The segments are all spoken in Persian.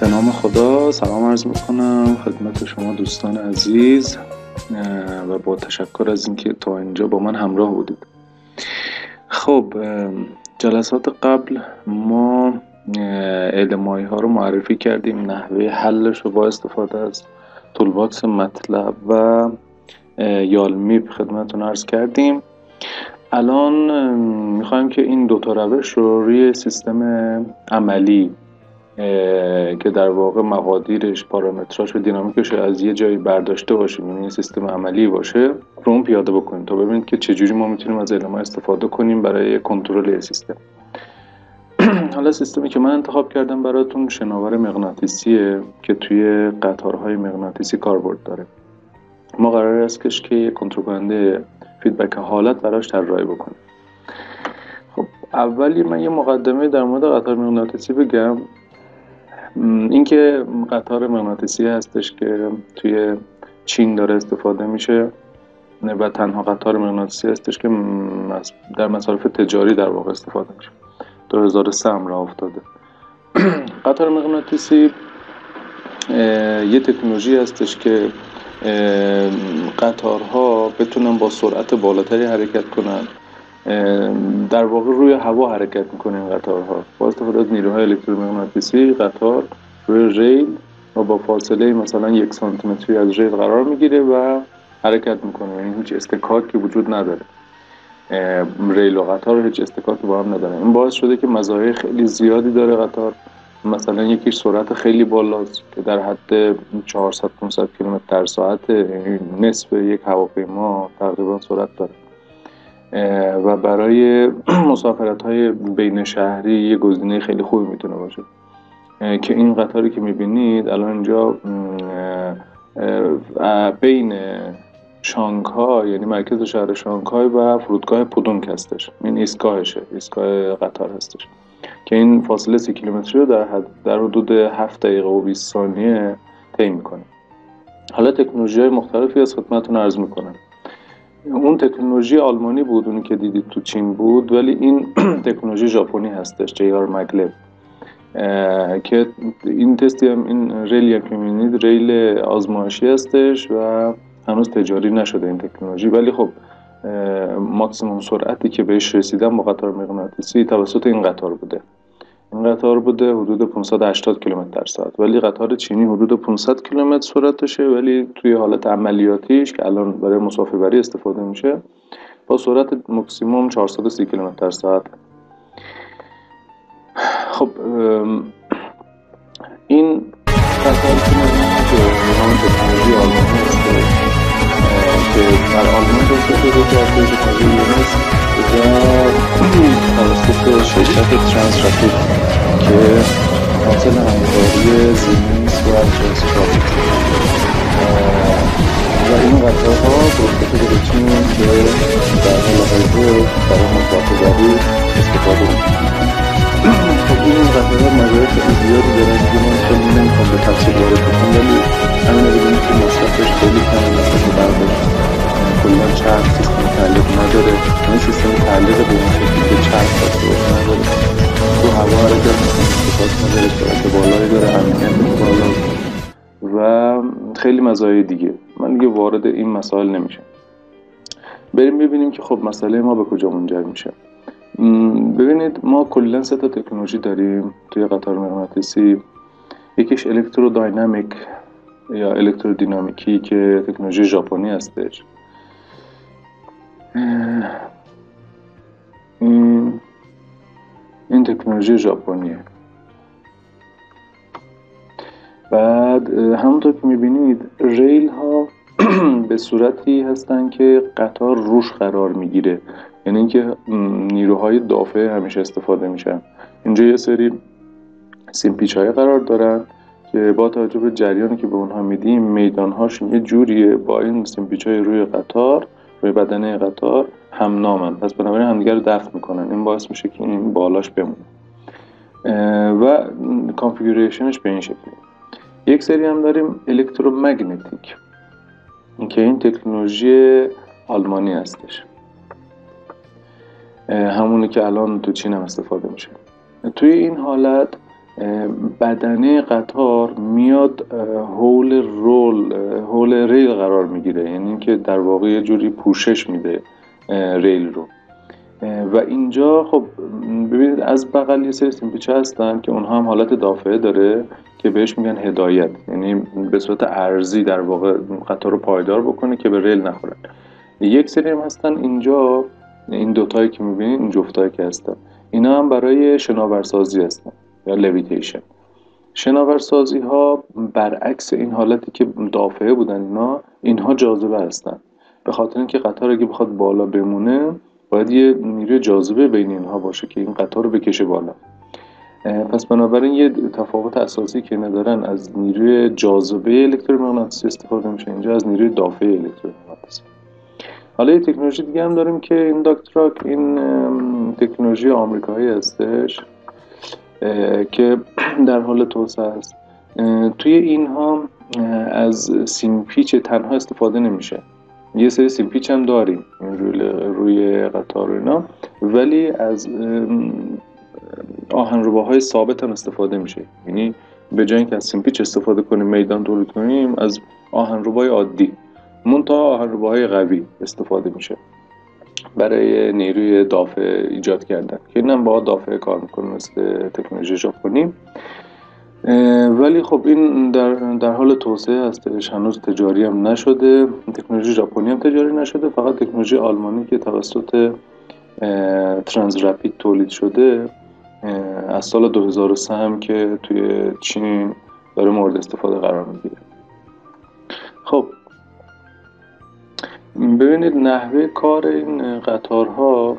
به نام خدا سلام عرض میکنم خدمت شما دوستان عزیز و با تشکر از اینکه تا اینجا با من همراه بودید. خب جلسات قبل ما LMI ها رو معرفی کردیم، نحوه حلش رو با استفاده از تولباکس مطلب و یالمیپ خدمتتون عرض کردیم. الان میخوایم که این دوتا روش رو روی سیستم عملی که در واقع مقادیرش، پارامتراش و دینامیکش از یه جایی برداشته باشیم، یعنی سیستم عملی باشه، رو اون پیاده بکنیم تا ببینید که چجوری ما میتونیم از LMI استفاده کنیم برای کنترل سیستم. حالا سیستمی که من انتخاب کردم براتون شناور مغناطیسیه که توی قطارهای مغناطیسی کاربرد داره. ما قرار است که کنترل کننده فیدبک حالت براش طراحی بکنیم. خب اولی من یه مقدمه در مورد قطار مغناطیسی بگم. اینکه قطار مغناطیسی هستش که توی چین داره استفاده میشه و تنها قطار مغناطیسی هستش که در مصارف تجاری در واقع استفاده میشه. 2003 راه افتاده. قطار مغناطیسی یه تکنولوژی هستش که قطارها بتونن با سرعت بالاتری حرکت کنن. در واقع روی هوا حرکت میکنه این قطارها با استفاده از نیروهای الکترومغناطیسی. قطار روی ریل و با فاصله مثلا 1 سانتیمتری از ریل قرار میگیره و حرکت میکنه، یعنی هیچ استکاکی وجود نداره. ریل و قطار هیچ استکاکی با هم نداره. این باعث شده که مزایای خیلی زیادی داره قطار. مثلا یکیش سرعت خیلی بالاست که در حد 400-500 کیلومتر در ساعت، نصف یک هواپیما تقریبا سرعت داره و برای مسافرت‌های بین شهری یه گزینه خیلی خوبی میتونه باشه. که این قطاری که میبینید الان اینجا بین شانگهای، یعنی مرکز شهر شانگهای و فرودگاه پودونگ هستش. این ایستگاهشه، ایستگاه قطار هستش که این فاصله 30 کیلومتری رو در حدود 7 دقیقه و 20 ثانیه طی میکنه. حالا تکنولوژی‌های مختلفی از خدمتتون عرض میکنم. اون تکنولوژی آلمانی بود، اونی که دیدید تو چین بود، ولی این تکنولوژی ژاپنی هستش، JR Maglev. که این تستی هم، این ریلی که می‌بینید ریل آزمایشی هستش و هنوز تجاری نشده این تکنولوژی، ولی خب ماکسیموم سرعتی که بهش رسیدن با قطار مغناطیسی توسط این قطار بوده. این قطار بوده حدود 580 کیلومتر در ساعت، ولی قطار چینی حدود 500 کیلومتر سرعتشه، ولی توی حالت عملیاتیش که الان برای مسافربری استفاده میشه با سرعت ماکسیموم 430 کیلومتر در ساعت. خب این قطاری که می‌بینید که همون تکنولوژی آلمانی هست که در آلمان توسعه کرده شده یونس و توسط شرکت ترانسرپید که حاصل همکاری زیمنس و ترانسرپید و این قطارها فرصت گرفتیم که در حال حاضر برای مسافربری استفاده می‌کنیم. خب این قطارها مزایای خیلی زیادی دارن که من خیلی نمی‌خوام به تفصیل وارد بشم، ولی همین رو ببینید که مصرفش خیلی کمه. مثلا برداشت کلا چرخ سیستم تعلیق نداره، یعنی سیستم تعلیق به اون شکلی که چرخ داشته باشه نداره. تو هوا حرکت می‌کنه، استفاده نداره، سرعت بالایی داره، امنیت بالا و خیلی مزایای دیگه. من دیگه وارد این مسائل نمیشم. بریم ببینیم که خب مسئله ما به کجا منجر میشه. ببینید ما کلا 3 تا تکنولوژی داریم توی قطار مغناطیسی. یکیش الکترودینامیک یا الکترودینامیکی که تکنولوژی ژاپنی هستش. این تکنولوژی ژاپنیه. بعد همونطور که میبینید ریل ها به صورتی هستن که قطار روش قرار میگیره، یعنی اینکه نیروهای دافعه همیشه استفاده میشن. اینجا یه سری سیمپیچ‌های قرار دارن که با توجه به جریانی که به اونها میدیم میدانهاش یه جوریه با این سیمپیچ‌های روی قطار، روی بدنه قطار هم نامن، پس بنابراین همدیگه رو دفع میکنن. این باعث میشه که این بالاش بمونه و کانفیگوریشنش به این شکله. یک سری هم داریم الکترومگنتیک که این تکنولوژی آلمانی هستش، همونی که الان تو چین هم استفاده میشه. توی این حالت بدنه قطار میاد حول ریل قرار میگیره، یعنی که در واقع یه جوری پوشش میده ریل رو. و اینجا خب ببینید از بغل یه سری سیمپیچه هستن که اونها هم حالت دافعه داره که بهش میگن هدایت، یعنی به صورت ارضی در واقع قطار رو پایدار بکنه که به ریل نخورن. یک سری هم هستن اینجا، این دوتایی که میبینید، این جفتایی که هستن، اینا هم برای شناورسازی هستن یا لویتیشن. شناورسازی ها برعکس این حالتی که دافعه بودن، اینها جاذبه هستن، به خاطر اینکه قطار اگه بخواد بالا بمونه باید یه نیروی جاذبه بین اینها باشه که این قطار رو بکشه بالا. پس بنابراین یه تفاوت اساسی که ندارن، از نیروی جاذبه الکترومغناطیسی استفاده میشه، اینجا از نیروی دافعه الکترومغناطیسی. حالا یه تکنولوژی دیگه هم داریم که این داکتراک، این تکنولوژی آمریکایی هستش که در حال توسعه است. توی اینها از سیمپیچ تنها استفاده نمیشه، یه سری سیمپیچ هم داریم روی قطار اینا، ولی از آهنرباهای ثابت هم استفاده میشه. یعنی به جای اینکه از سیمپیچ استفاده کنیم میدان تولید کنیم، از آهنربای عادی منتها آهنرباهای قوی استفاده میشه برای نیروی دافع ایجاد کردن، که اینم با دافع کار میکنه مثل تکنولوژی ژاپنی. ولی خب این در حال توسعه هستش، هنوز تجاری هم نشده. تکنولوژی ژاپنی هم تجاری نشده، فقط تکنولوژی آلمانی که توسط ترانسرپید تولید شده از سال 2003 هم که توی چین داره مورد استفاده قرار میگیره. خب ببینید نحوه کار این قطارها،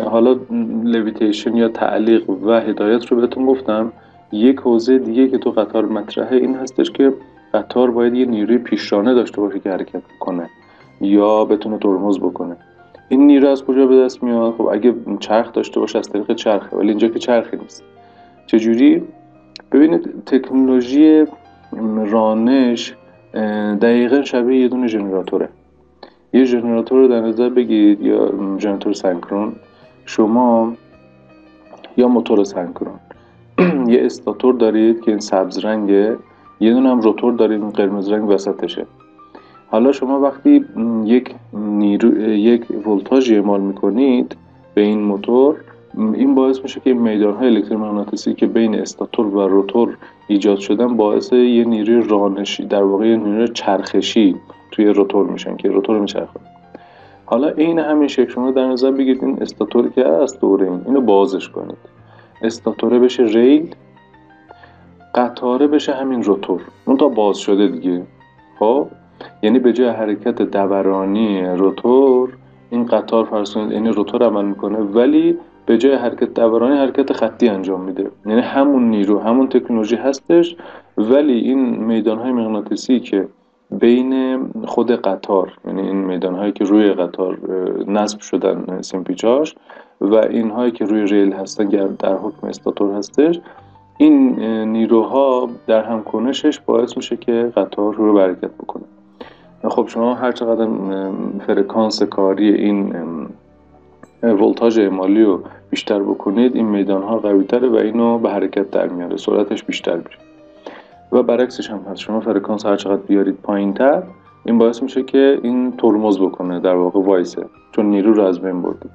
حالا لویتیشن یا تعلیق و هدایت رو بهتون گفتم. یک حوزه دیگه که تو قطار مطرحه این هستش که قطار باید یه نیروی پیشرانه داشته باشه که حرکت کنه یا بتونه ترمز بکنه. این نیرو از کجا به دست میاد؟ خب اگه چرخ داشته باشه از طریق چرخه، ولی اینجا که چرخی نیست. چجوری؟ ببینید تکنولوژی رانش دقیقا شبیه یه دونه ژنراتوره. یه ژنراتور رو در نظر بگیرید، یا ژنراتور سنکرون شما، یا موتور سنکرون. یه استاتور دارید که این سبز رنگه، یه دونه هم روتور دارید این قرمز رنگ وسطشه. حالا شما وقتی یک ولتاژ اعمال میکنید به این موتور، این باعث میشه که میدانهای الکترومغناطیسی که بین استاتور و روتور ایجاد شدن باعث یه نیروی رانشی، در واقع یه نیروی چرخشی توی روتور میشن که روتور میچرخه. حالا این همین شکل شما در نظر بگیرید این استاتوری که هست دوره اینو بازش کنید، استاتوره بشه ریل، قطاره بشه همین روتور، اون تا باز شده دیگه. خب یعنی به جای حرکت دورانی روتور، این قطار فرسونید یعنی روتور عمل میکنه، ولی به جای حرکت دورانی حرکت خطی انجام میده. یعنی همون نیرو، همون تکنولوژی هستش، ولی این میدانهای مغناطیسی که بین خود قطار، یعنی این میدانهایی که روی قطار نصب شدن سیمپیچاش و اینهایی که روی ریل هستن در حکم استاتور هستش، این نیروها در همکنشش باعث میشه که قطار رو حرکت بکنه. خب شما هر چقدر فرکانس کاری این ولتاژ اعمالی رو بیشتر بکنید، این میدانها قوی تره و اینو به حرکت در میاره، سرعتش بیشتر میشه. و برعکسش هم هست، شما فرکانس هر چقدر بیارید پایین تر، این باعث میشه که این ترمز بکنه، در واقع وایسه، چون نیرو رو از بین بردید.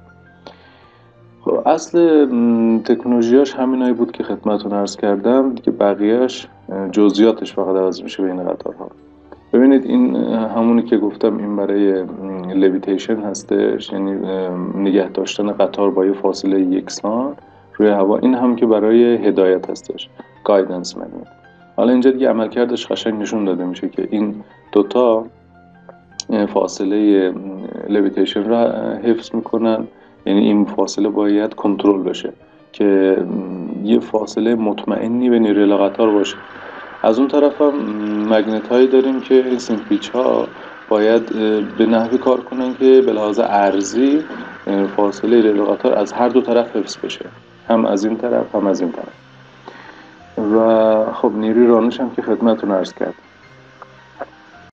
خب اصل تکنولوژیاش همینایی بود که خدمتتون عرض کردم دیگه، بقیهش جزئیاتش فقط عوض میشه بین قطارها. ببینید این همونی که گفتم، این برای لویتیشن هستش، یعنی نگه داشتن قطار با یه فاصله یکسان روی هوا. این هم که برای هدایت هستش، گایدنس مگنت. حالا اینجا دیگه عملکردش قشنگ نشون داده میشه که این دوتا فاصله لویتیشن را حفظ میکنن، یعنی این فاصله باید کنترل بشه که یه فاصله مطمئنی به نیروی قطار باشه. از اون طرف هم مگنت هایی داریم که این سیمپیچ ها باید به نحوی کار کنن که به لحاظ ارضی فاصله ریل قطار از هر دو طرف حفظ بشه، هم از این طرف هم از این طرف. و خب نیروی رانش هم که خدمتتون عرض کردم.